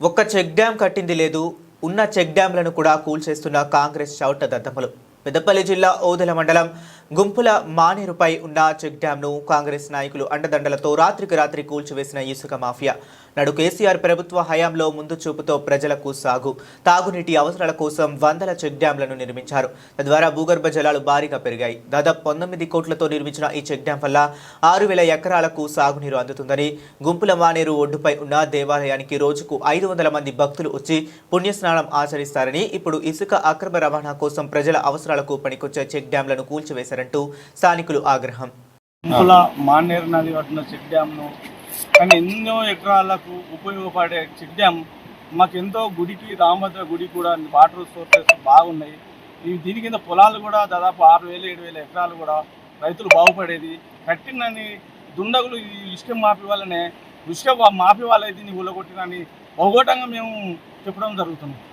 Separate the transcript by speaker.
Speaker 1: ఒక్క check dam కట్టింది లేదు, ఉన్న చెక్ డ్యాంలను కూడా కూల్చేస్తున్న కాంగ్రెస్ చౌట దద్దమ్మలు. పెద్దపల్లి జిల్లా ఓదెల మండలం గుంపుల మానేరుపై ఉన్న చెక్ డ్యాంను కాంగ్రెస్ నాయకులు అండదండలతో రాత్రికి రాత్రి కూల్చివేసిన ఇసుక మాఫియా. నాడు కేసీఆర్ ప్రభుత్వ హయాంలో ముందు చూపుతో ప్రజలకు సాగు, తాగునీటి అవసరాల కోసం వందల చెక్ డ్యాంలను నిర్మించారు. తద్వారా భూగర్భ జలాలు భారీగా పెరిగాయి. దాదాపు 19 కోట్లతో నిర్మించిన ఈ చెక్ డ్యాం వల్ల 6,000 ఎకరాలకు సాగునీరు అందుతుందని, గుంపుల మానేరు ఒడ్డుపై ఉన్న దేవాలయానికి రోజుకు 500 మంది భక్తులు వచ్చి పుణ్యస్నానం ఆచరిస్తారని, ఇప్పుడు ఇసుక అక్రమ రవాణా కోసం ప్రజల అవసరాలకు పనికొచ్చే చెక్ డ్యాంలను కూల్చివేశారంటూ స్థానికులు ఆగ్రహం.
Speaker 2: గుంపుల మానేరు నది ఒడ్డున చెక్ డ్యాంను కానీ ఎన్నో ఎకరాలకు ఉపయోగపడే చెక్ డ్యామ్ మాకెంతో గుడికి రామభద్ర గుడి కూడా వాటర్ సోర్సెస్ బాగున్నాయి. దీని కింద పొలాలు కూడా దాదాపు 6,000-7,000 ఎకరాలు కూడా రైతులు బాగుపడేది. కట్టినని దుండగులు ఈ ఇసుక మాఫీ వల్లనే ఇసుక మాఫీ వాళ్ళ దీన్ని ఊళ్ళగొట్టినని భౌగోటంగా మేము చెప్పడం జరుగుతుంది.